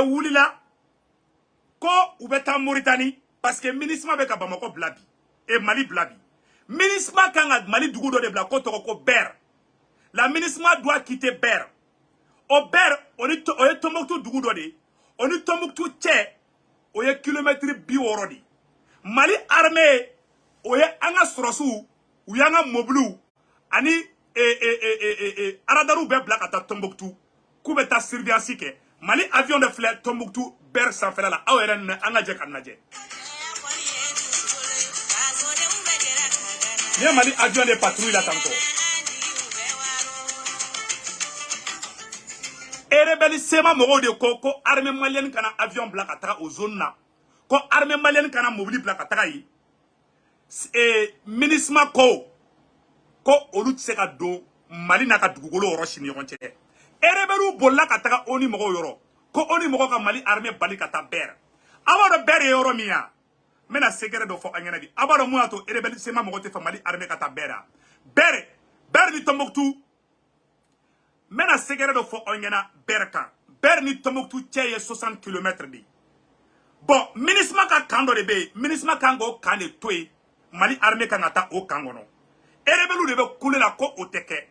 wulila ko u bɛ taa Mauritanie parce que MINUSMA bɛ ka Bamako bila bi et Mali bila bi. MINUSMA kan ka Mali dugu dɔ de bila ko tɔgɔ ko Ber. La MINUSMA doit quitter Ber. O Ber o ye Tombouctou dugu dɔ de. O ni Tombouctou cɛ o ye kilomètre 60 de. Mali armée o ye an ka sɔrɔsiw u y'an ka mobiliw ani aradaru bɛɛ bila ka taa Tombouctou k'u bɛ taa surveillance kɛ. Mali avion de filɛ Tombouctou Ber sanfɛla la aw yɛrɛ an ka jɛ ka lajɛ. Ni Mali avion de patrouille la tantôt. Rebelle sema mogo de ko armée malienne kana avion bila ka taga o zone na. Ko armée malienne kana mobile bila ka taga yi. MINUSMA ko olu tse ka do Mali na ka dugukolo yɔrɔ si ni ɲɔgɔn cɛ. Rebelle bolla ka taga oni mogo yɔrɔ. Ko oni mogo ka Mali armée bali ka taa Ber. Awaro Ber ye yɔrɔ min ya. Mena secret do fo an ɲɛna bi. Abaro mu ato rebelle sema mogo te fa Mali armée ka taa Ber. Ber ni Tombouctou. Mena secret do fo an ɲɛna Ber kan. Ber ni Tombouctou cɛ ye 60 km de. Bon, MINUSMA ka kan dɔ de be yen. MINUSMA kan k'o kan de to yen. Mali armée kan ka taa o kan kɔnɔ. Rebelle de bɛ kule la ko o tɛ kɛ.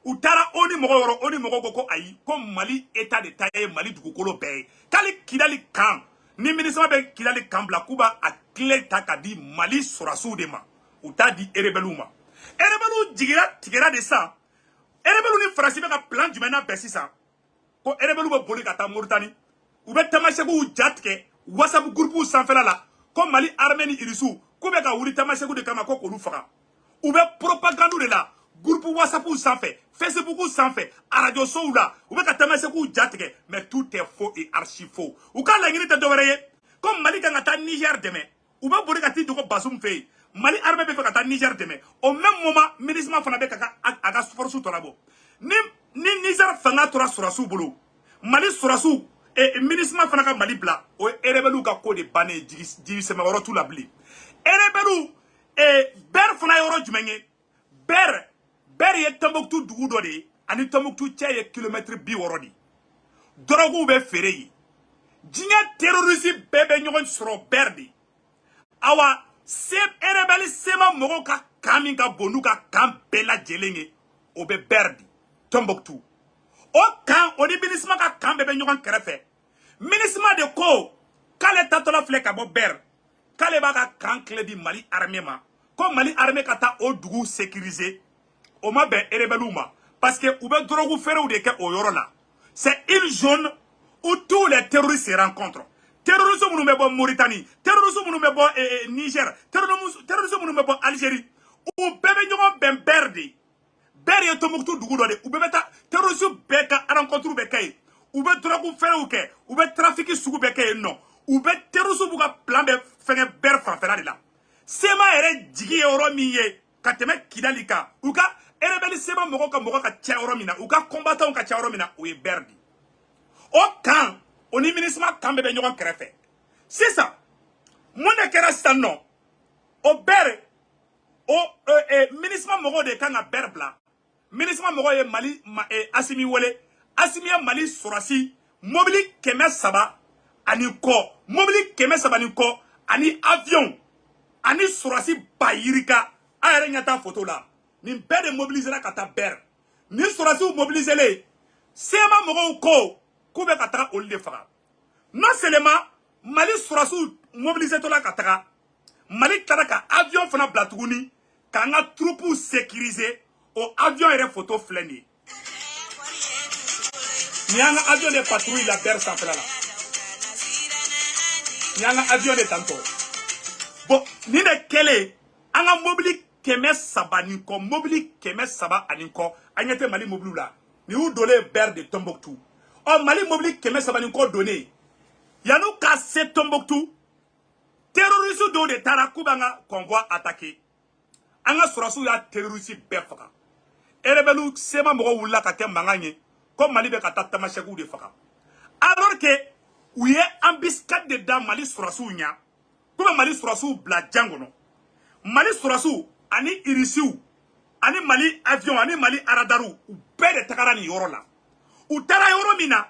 U taara oni mɔgɔ yɔrɔ oni mɔgɔ ko ayi ko Mali état de ta ye Mali dugukolo bɛɛ ye. K'ale Kidali kan ni MINUSMA bɛ Kidali kan bila k'u b'a clé ta ka di Mali sɔrɔsiw de ma. U t'a di rebelle ma. Rebelle tigɛra de san. Rebelle ni Faransi bɛ ka plan jumɛn na bɛn sisan. Ko rebelle bɛ boli ka taa Mauritanie. U bɛ tamasɛkiw ja tigɛ WhatsApp groupe sanfɛla la. Ko Mali armée ni irisiw k'u bɛ ka wuli tamasɛkiw de kama ko k'olu faga. U bɛ propagande de la. Groupe WhatsApp sanfɛ, Facebook sanfɛ, radio sow la. U bɛ ka tamasɛkiw ja tigɛ. Mais tout est faux et archi faux. U ka laɲini tɛ dɔwɛrɛ ye. Ko Mali kan ka taa Niger dɛmɛ. U bɛ boli ka t'i dogo Bazoum fɛ yen. Mali armée bɛ fɛ ka taa Niger dɛmɛ. Au même moment, MINUSMA fana bɛ ka a ka force tɔ labɔ. Ni Niger fanga tora sɔrɔsiw bolo, Mali sɔrɔsiw MINUSMA fana ka Mali bila, o ye rebelle ka ko de bannen jigi sɛmɛ yɔrɔ t'u la bilen. Rebelle Ber fana yɔrɔ jumɛn ye? Ber ye Tombouctou dugu dɔ de ye, ani Tombouctou cɛ ye kilomètre 60 de. Droguew bɛ feere yen. Diɲɛ terroriste bɛɛ bɛ ɲɔgɔn sɔrɔ Ber de. Awa rebelle sema mɔgɔw ka kan min ka bon n'u ka kan bɛɛ lajɛlen ye, o bɛ Ber de. Tombouctou. O kan o ni MINUSMA ka kan bɛɛ bɛ ɲɔgɔn kɛrɛfɛ. MINUSMA de ko k'ale tatɔla filɛ ka bɔ Ber, k'ale b'a ka kan clé di Mali armée ma, ko Mali armée ka taa o dugu sécuriser. O ma bɛn rebelle ma parce que u bɛ drogue feerew de kɛ o yɔrɔ la. C'est une zone où tous les terroristes se rencontrent. Terroristes minnu bɛ bɔ Mauritanie, terroristes minnu bɛ bɔ Niger, terroristes minnu bɛ bɔ Algérie, u bɛɛ bɛ ɲɔgɔn bɛn Ber de. Ber ye Tombouctou dugu dɔ de. U bɛɛ bɛ taa terroristes bɛɛ ka rencontre bɛ kɛ yen. U bɛ drogue feerew kɛ, u bɛ trafic sugu bɛ kɛ yen nɔ. U bɛ terroristes b'u ka plan bɛ fɛngɛ Ber fanfɛla de la. Sema yɛrɛ jigi ye yɔrɔ min ye ka tɛmɛ Kidali kan. U ka rebelle sema mɔgɔ ka ca yɔrɔ min na, u ka combattants ka ca yɔrɔ min na, o ye Ber de. O kan o ni MINUSMA kan bɛɛ bɛ ɲɔgɔn kɛrɛfɛ. Sisan mun de kɛra sisan nɔ? O Ber MINUSMA mɔgɔw de kan ka Ber bila. MINUSMA mɔgɔw ye Mali Assimi wele. Assimi ye Mali sɔrɔsi mobili 300 ani kɔ. Mobili 300 ni kɔ ani avion ani sɔrɔsi bayirika. A yɛrɛ ɲɛ taa photo la. Nin bɛɛ de mobilisera ka taa Ber. Ni sɔrɔsiw mobiliselen, sema mɔgɔw ko k'u bɛ ka taga olu de faga. Non seulement Mali sɔrɔsiw mobilisetɔla ka taga, Mali tara ka avion fana bila tuguni k'an ka troupeau sécuriser. O avion yɛrɛ photo filɛ nin ye. Ni y'an ka avion de patrouille la Ber sanfɛla la. Ni y'an ka avion de tantɔ. Bon, ni de kɛlen an ka mobili 300 ni kɔ, mobili 300 ani kɔ, an ɲɛ tɛ Mali mobiliw la. Ni y'u donné Ber de Tombouctou. Ɔ Mali mobili 300 ni kɔ donné. Yan'u ka se Tombouctou, terroristes dɔw de taara k'u b'an ka convoi attaquer. An ka sɔrɔsiw y'a terroriste bɛɛ faga. Rebelle sema mɔgɔw wulila ka kɛ mankan ye ko Mali bɛ ka taa tamasɛkiw de faga. Alors que u ye embuscade de da Mali sɔrɔsiw ɲa k'u bɛ Mali sɔrɔsiw bila jan kɔnɔ. Mali sɔrɔsiw ani irisiw ani Mali avion ani Mali aradaru u bɛɛ de tagara nin yɔrɔ la. U taara yɔrɔ min na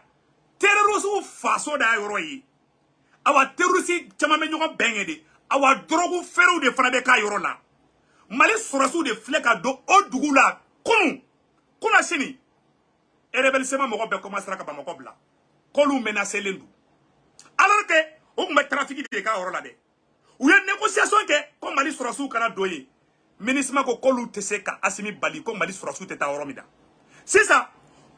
terrorisme faso da yoro yi awa terroriste chama me nyogo bengede awa drogu feru de fana be ka yoro la mali surasu de fleka do odugula kuna sini e rebel sema mo be commencer ka ba mo bla kolu menacer lendu alors que o me trafic de ka yoro la de ou une négociation que comme mali surasu kana doye ministre ko kolu teseka asimi bali ko mali surasu teta yoro mida c'est ça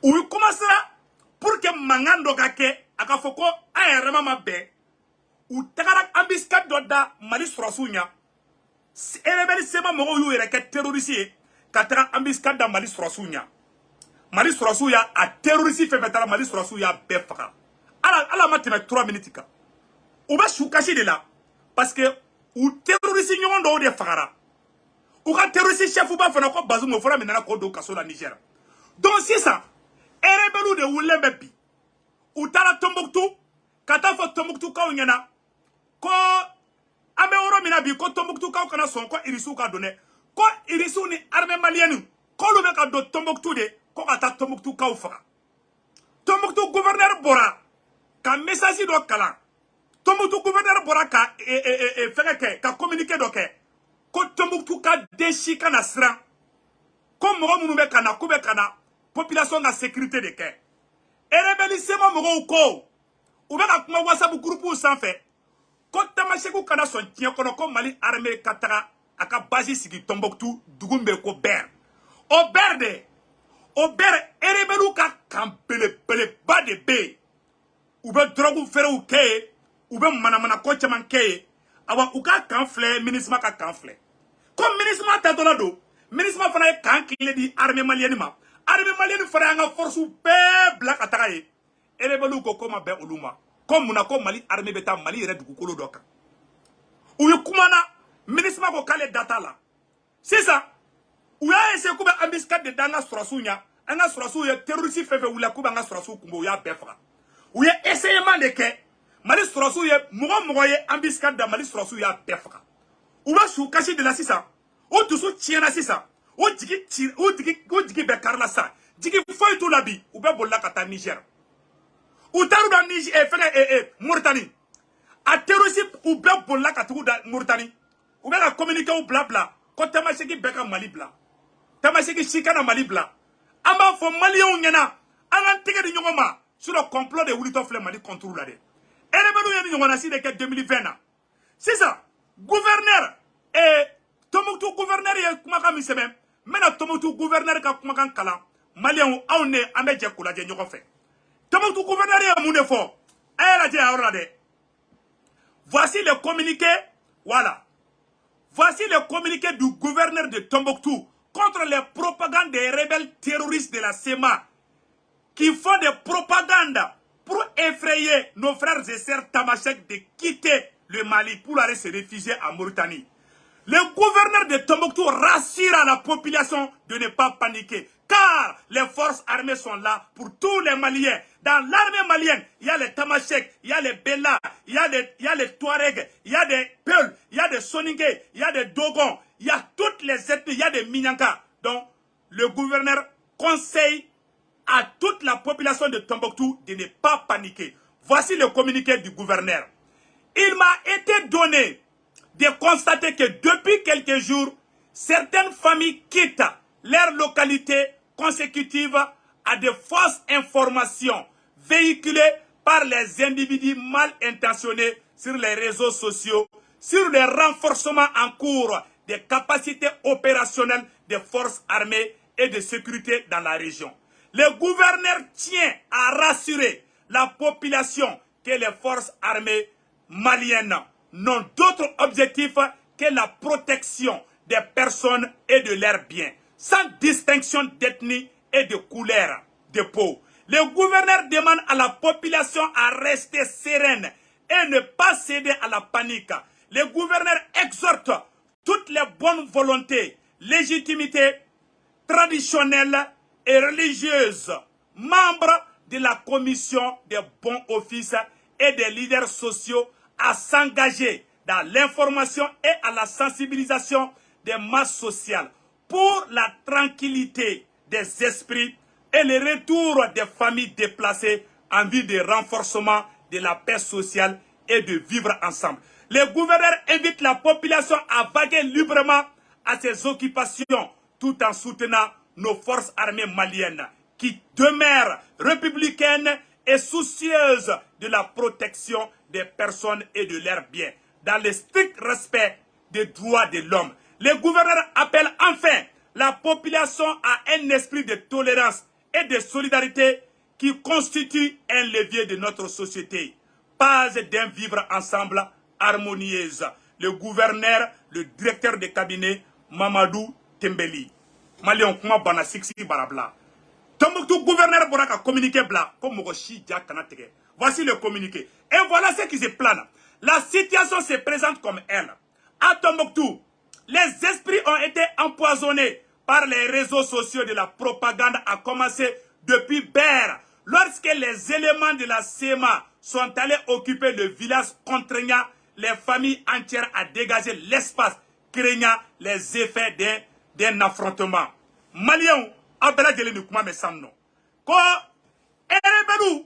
ou commencera pour que mangando kake akafoko ayerema mabe ou tagara ambiskat doda mali surasu nya rebel sema mo yu yere ke terroriste ka taga ambiskat da mali surasu nya mali surasu ya a terroriste fe betala mali surasu ya befaka ala matime 3 minutes ka ou ba shukashi de la parce que ou terroriste nyon do de fakara ou ka terroriste chef ou ba fana ko bazu mo fora menana ko do kaso la Niger donc c'est ça rebelu de wulembe bi ou tala Tombouctou kata fo Tombouctou ka nyana ko ambe oro mina bi ko Tombouctou ka kana son ko irisu ka donné ko irisu ni armée malienne ko lu be ka do Tombouctou de ko kata Tombouctou ka faka Tombouctou gouverneur bora ka message do kala Tombouctou gouverneur bora ka feke ka communiquer do ke ko Tombouctou ka deshi kana sran ko mo munu be kana ko be kana population na sécurité de ke rebellisement mo ko ou be ka kuma WhatsApp groupe sans fait ko tamasheku kana son tien kono ko mali armée katara aka base sigi Tombouctou dugumbe ko ber o berde o ber rebelu ka kampele pele ba de be ou be drogu fere ou ke ou be manamana ko chaman ke awa ou ka kanfle ministre ka kanfle comme ministre ta donado ministre fana kan kile di armée malienne ma armée malienne fara nga force be black atakaye rebelu ko koma be uluma comme muna ko mali armée beta mali yere dugukolo doka ou kumana ministre ko kale data la c'est ça ou ya ese ko be ambiskat de danga surasunya anga surasu ye terroriste fefe wula ko banga surasu kumbo ya befa ou ya essayement de ke mali surasu ye mogo ye ambiskat da mali surasu ya befa ou ba shu kashi de la sisa o tusu tiena sisa o digi be karla sa digi foy to labi ou be bolla kata Niger ou taru da Niger Mauritanie a terroriste ou be bolla kata da Mauritanie ou be la communiquer ou blabla ko tamaseki be ka Mali bla tamaseki shikana Mali bla amba fo malien nyana anan tege di nyongoma sur le complot de Wulito Flem Mali contre la de elebelu yeni nyongona si de que 2020 na c'est ça gouverneur Tombouctou gouverneur ye kuma ka miseme mena Tombouctou gouverneur ka kuma kan kala malien aw ne ambe je kula je nyoko fe Tombouctou gouverneur ye mu ne fo ayela je awra de voici le communiqué voilà voici le communiqué du gouverneur de Tombouctou contre les propagandes des rebelles terroristes de la SEMA qui font des propagandes pour effrayer nos frères et sœurs tamashek de quitter le Mali pour aller se réfugier en Mauritanie. Le gouverneur de Tombouctou rassure à la population de ne pas paniquer car les forces armées sont là pour tous les Maliens. Dans l'armée malienne, il y a les Tamashek, il y a les Bella, il y a les Touareg, il y a des Peuls, il y a des Soninké, il y a des Dogons, il y a toutes les ethnies, il y a des Minyanka. Donc, le gouverneur conseille à toute la population de Tombouctou de ne pas paniquer. Voici le communiqué du gouverneur. Il m'a été donné de constater que depuis quelques jours, certaines familles quittent leur localité consécutive à de fausses informations véhiculées par les individus mal intentionnés sur les réseaux sociaux, sur le renforcement en cours des capacités opérationnelles des forces armées et de sécurité dans la région. Le gouverneur tient à rassurer la population que les forces armées maliennes n'ont d'autre objectif que la protection des personnes et de leurs biens, sans distinction d'ethnie et de couleur de peau. Le gouverneur demande à la population à rester sereine et ne pas céder à la panique. Le gouverneur exhorte toutes les bonnes volontés, légitimités, traditionnelles et religieuses, membres de la commission des bons offices et des leaders sociaux à s'engager dans l'information et à la sensibilisation des masses sociales pour la tranquillité des esprits et le retour des familles déplacées en vue de renforcement de la paix sociale et de vivre ensemble. Les gouverneurs invitent la population à vaguer librement à ses occupations tout en soutenant nos forces armées maliennes qui demeurent républicaines et soucieuses de la protection des personnes et de leurs biens, dans le strict respect des droits de l'homme. Les gouverneurs appellent enfin la population à un esprit de tolérance et de solidarité qui constitue un levier de notre société. Pas d'un vivre ensemble harmonieuse. Le gouverneur, le directeur de cabinet, Mamadou Tembeli. Malion kuma bana siksi barabla. Tombouctou gouverneur Boraka communiqué bla comme Mogoshi Diakanatege. Voici le communiqué. Et voilà ce qui se plane. La situation se présente comme elle. À Tombouctou, les esprits ont été empoisonnés par les réseaux sociaux de la propagande, à commencer depuis Ber, lorsque les éléments de la SEMA sont allés occuper le village, contraignant les familles entières à dégager l'espace, craignant les effets d'un affrontement. Maliens, Abela Djeleni Kuma Mesamno. Ko Ereberu,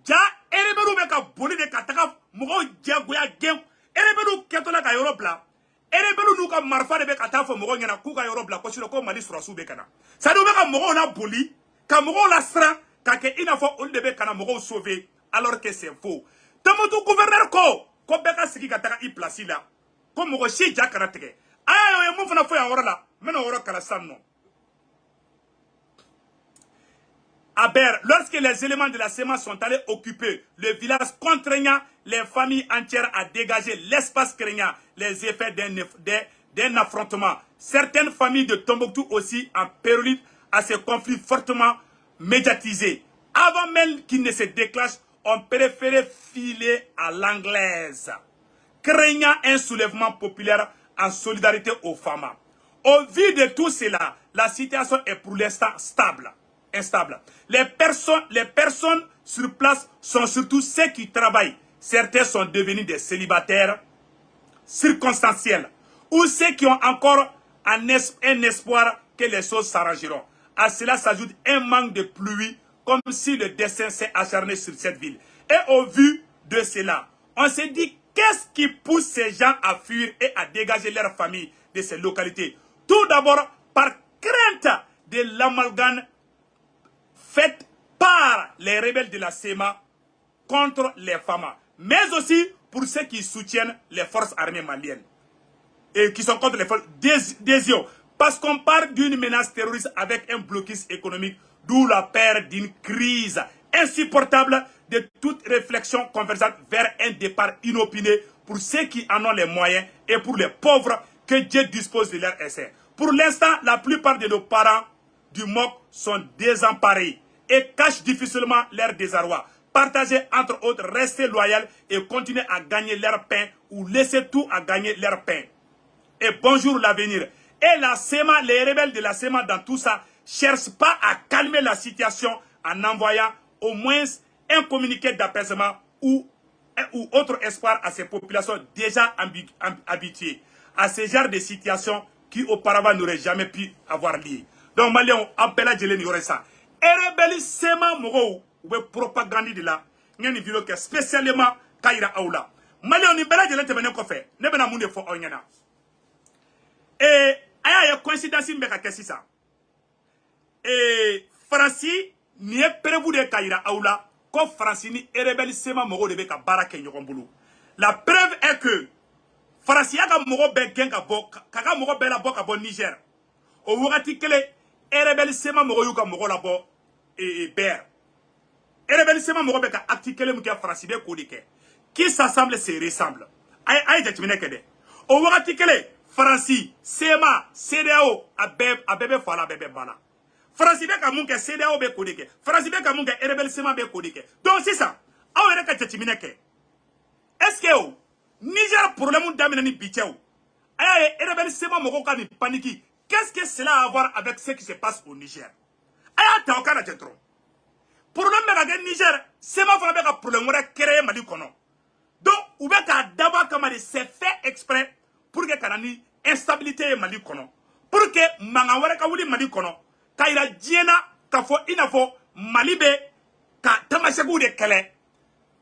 Ja Ereberu Beka Boli de Kataka, Mogo Diagoya Gem, Ereberu Ketola Kayorobla. Ereberu Nuka Marfa de Bekatafo Mogo Yana Kuka Yorobla, Koshiro Mali Surasu Bekana. Ça nous Beka Mogo la Boli, Kamogo la Sra, Kake Inafo Oldebe Kana Mogo sauvé, alors que c'est faux. Tamoto gouverneur Ko Beka Siki Kataka I place là, comme Mogo Shi Jakaratege. Ayo Moufana Foya Orala, Meno Oro Kalasamno. À Ber, lorsque les éléments de la SEMA sont allés occuper le village, contraignant les familles entières à dégager l'espace, craignant les effets d'un affrontement. Certaines familles de Tombouctou aussi en péril à ces conflits fortement médiatisés. Avant même qu'ils ne se déclenchent, ont préféré filer à l'anglaise, craignant un soulèvement populaire en solidarité aux femmes. Au vu de tout cela, la situation est pour l'instant instable. Les personnes sur place sont surtout ceux qui travaillent. Certains sont devenus des célibataires circonstanciels ou ceux qui ont encore un espoir que les choses s'arrangeront. À cela s'ajoute un manque de pluie, comme si le destin s'est acharné sur cette ville. Et au vu de cela, on s'est dit, qu'est-ce qui pousse ces gens à fuir et à dégager leur famille de ces localités? Tout d'abord, par crainte de l'amalgame faite par les rebelles de la SEMA contre les femmes, mais aussi pour ceux qui soutiennent les forces armées maliennes et qui sont contre les forces d'adhésion. Parce qu'on parle d'une menace terroriste avec un blocus économique, d'où la peur d'une crise insupportable de toute réflexion convergente vers un départ inopiné pour ceux qui en ont les moyens et pour les pauvres que Dieu dispose de leur essai. Pour l'instant, la plupart de nos parents du MOC sont désemparés et cachent difficilement leur désarroi. Partager entre autres, rester loyal et continuer à gagner leur pain ou laisser tout à gagner leur pain. Et bonjour l'avenir. Et la SEMA, les rebelles de la SEMA dans tout ça, cherchent pas à calmer la situation en envoyant au moins un communiqué d'apaisement ou autre espoir à ces populations déjà habituées à ce genre de situation qui auparavant n'auraient jamais pu avoir lieu. Donc, Maliens, appela Djeleni Yoresa. Et rebelles SEMA Mogo, ou propagande de la, n'y vidéo que spécialement Kaira Aoula. Maliens, ni bela Djeleni Tebene Kofe, ne bena moune fo onyana. Et il y a coïncidence mbeka kesisa. Et Franci ni est prévu de Kaira Aoula, ko Franci ni rebelle SEMA Mogo de beka barake nyokombulu. La preuve est que Franci yaga Mogo be genga bo, kaka Mogo be la bo ka bo Niger. Au wakati kele rebelle SEMA Mogo yuka Mogo la bo et Ber. Rebelle SEMA Mogo be ka article muke Franci be kodike. Qui s'assemble se ressemble. Aïe jatmine kede. Au wakati kele Franci, SEMA, CDAO, abebe fala bebe bala. Franci be ka munke CDAO be kodike. Franci be ka munke rebelle SEMA be kodike. Donc c'est ça. Aw yere ka jatmine ke. Est-ce que Niger problème damina ni bitcheu. Aïe rebelle SEMA Mogo ka ni paniki. Qu'est-ce que cela a à voir avec ce qui se passe au Niger? Aïe ta okana jetro. Problème be Niger, SEMA fa be ka problème wala créer Mali kono. Donc ou be ka d'abord comme c'est fait exprès pour que kanani instabilité Mali kono, pour que mangawara ka wuli Mali kono, ka ira diena ka fo inafo Mali be ka tamasegu de kɛlɛ.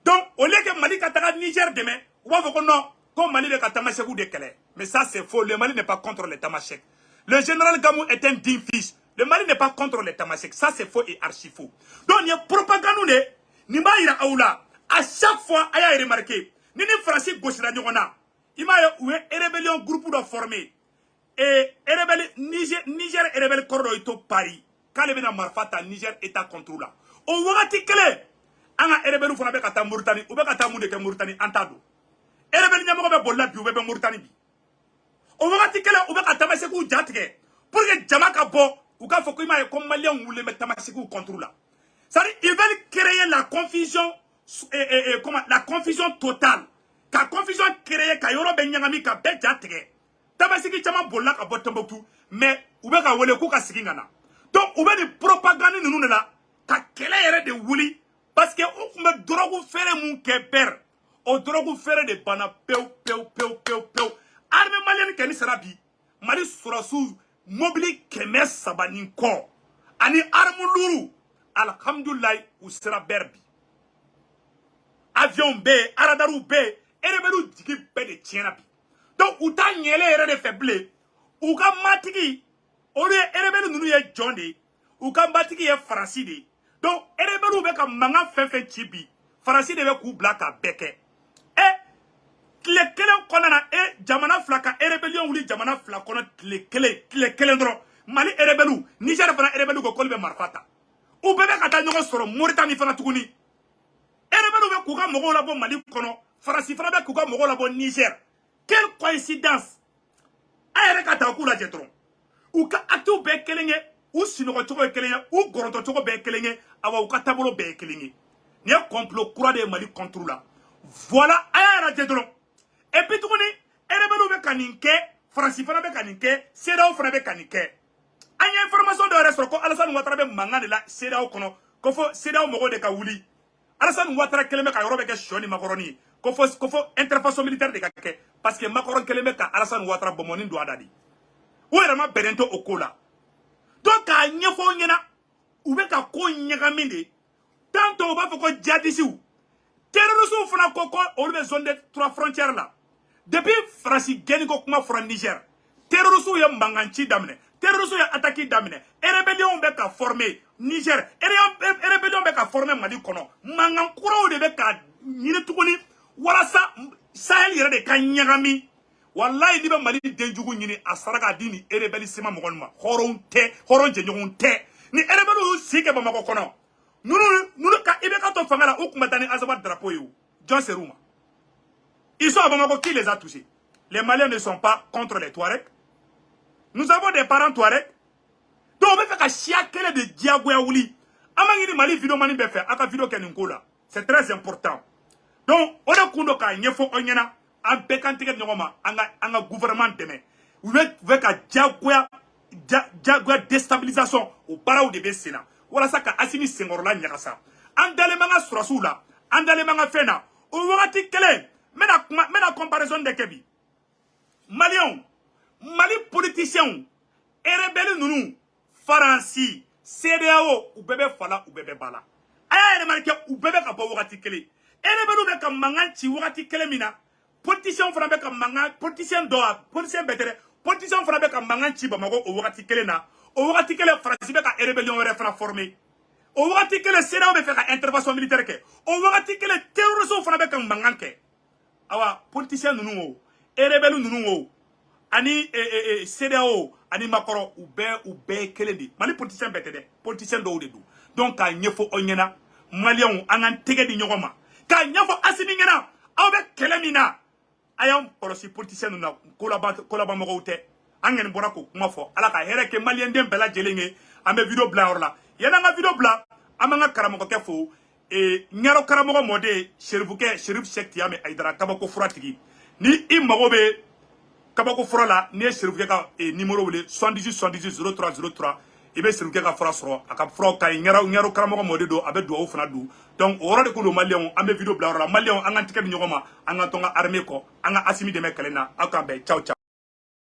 Donc au lieu que Mali ka taga Niger demain, on va voir que non, comme Mali de ka tamasegu de kɛlɛ. Mais ça c'est faux, le Mali n'est pas contre les tamasek. Le général Gamou est un digne fils. Le Mali n'est pas contre les tamasek. Ça c'est faux et archi faux. Donc il y a propagande de Nima ira aoula. À chaque fois, il y a remarqué. Ni Français gauchera nyona. Il m'a eu une rébellion groupe de formé. Et Niger et rebelle cordo ito Paris. Quand le bena marfata Niger est à contrôle. Au wakati kele. Anga rebelle fona be kata Mauritanie. Ou be kata munde ke Mauritanie antado. Rebelle nyamo be bolla bi ou be Mauritanie bi. Au wakati kele ou be kata maseku jatike. Pour que Jamaka bo ou ka foko ima comme malien ou le mettre maseku contrôle. C'est-à-dire ils veulent créer la confusion la confusion totale. Ka confusion créée ka yoro be nyangami ka be jatike. Tamasiki chama bolla ka botomboutou mais oube ka wele ku ka sigingana. Donc oube di propagande nunu la ka kele yere de wuli parce que on me drogu fere mun ke ber o drogu fere de bana peu. Armée malienne keni serabi Mali surasu mobili keme sabani ko ani armu luru alhamdulillah ou sera berbi avion B aradaru B erebelu digi be de tiena bi. Donc, ou ta nyele ere de faible, ou ka matiki, ou de erebelu nunu ye John de, ou ka matiki ye Franci de. Donc, erebelu be ka manga fefe chibi, Franci de be ku blaka beke. Le kelen konana jamana flaka erebelion wuli jamana flakona le kelen dron. Mali erebelu, Niger fana erebelu ko kolbe marfata. Ou bebe ka ta nyogo soro Mauritanie fana tuguni. Erebelu be ku ka mogo la bo Mali kono, Franci fana be ku ka mogo la bo Niger. Quelle coïncidence! Aïe, katakou la jetron. Ou ka atou be kelenye, ou sinogo chogo kelenye, ou goronto chogo be kelenye, awa ou ka tabolo be kelenye. N'y a complot croix de Mali contre là. Voilà, aïe la jetron. Et puis tout le monde, erebelu be kaninke, Franci fana be kaninke, Sedao fana be kaninke. Aïe information de reste ko Alassane Ouattara be mangane la Sedao kono, kofo Sedao mogo de ka wuli. Alassane Ouattara keleme ka yorobe ke shoni makoroni. Kofo intervention militaire de kake parce que Macron keleme ka Alassane Ouattara bomoni do adadi o yɛrɛma bɛrɛntɔ o ko la donc k'a ɲɛfɔ ɲɛna u bɛ ka ko ɲagami de tantôt u b'a fɔ ko djihadistes terroristes fana ko olu bɛ zone de 3 frontières la depuis Franci gɛnni ko kuma fɔra Niger terroristes ye manganci daminɛ terroristes ye attaque daminɛ rébellion bɛ ka former Niger rébellion bɛ ka former Mali kɔnɔ mangan kuraw de bɛ ka ɲini tuguni walasa Sahel yɛrɛ de ka ɲagami wallahi ni bɛ Mali denjugu ɲini a saraka di ni rebellisme mɔgɔ ma hɔrɔn jɛɲɔgɔn tɛ ni rebelliw y'u sigi kɛ Bamakɔ kɔnɔ nunu ka IBK to fanga la u kun bɛ taa ni Azawad drapeau ye o jɔn ser'u ma ils sont à Bamako, qui les a touchés? Les Maliens ne sont pas contre les Touaregs. Nous avons des parents Touaregs. Donc on veut faire un chia kele de diagoya wuli amangini Mali vidéo mani be faire aka vidéo keninko la c'est très important. Donc, on a kundo ka nyefo onyena an bekantike nyoma anga gouvernement deme. Vous veut ka diagoya déstabilisation au para ou de besena. Wala sa ka Assimi Senghor la nyakasa. Andale manga surasu la, andale manga fena. O wakati kele mena comparaison de kebi. Mali politicien rebelle nunu Faransi CEDEAO ou bébé fala ou bébé bala. Aya remarqué ou bébé ka bo wakati kele. Rebelle be ka manganci wakati kele mina. Politicien fana be ka mangan politicien doa politicien betere politicien fana be ka manganci Bamako o wakati kele na. O wakati kele Faransi be ka rébellion were fana formé. O wakati kele CEDEAO be ka intervention militaire ke. O wakati kele terrorisme fana be ka mangan ke. Awa politicien nunu o rebelle nunu o ani CEDEAO ani Macron ou be kelen di Mali politicien bete de politicien do de do donc ka nyefo onyena Malien angan tege di nyogoma ka nyefo Assimi ngena aw be kelemina ayam porosi politicien na kolaba mo te angen borako kuma fo ala ka here ke Malien dem bela jelenge ambe video bla orla yana nga video bla amanga karamoko ke fo nyaro karamoko mode Cherif Cheikh Tiame Aidara kabako furatigi ni imago be kabako fura la ni Cherif ka numéro wele 78 ibe Cherif ka fura soro aka fura ka nyaro karamoko mode do abe do fana do donc ora de ko Malien ambe video bla orla Malien anga tike nyogoma anga tonga armée ko anga Assimi de mekalena aka be ciao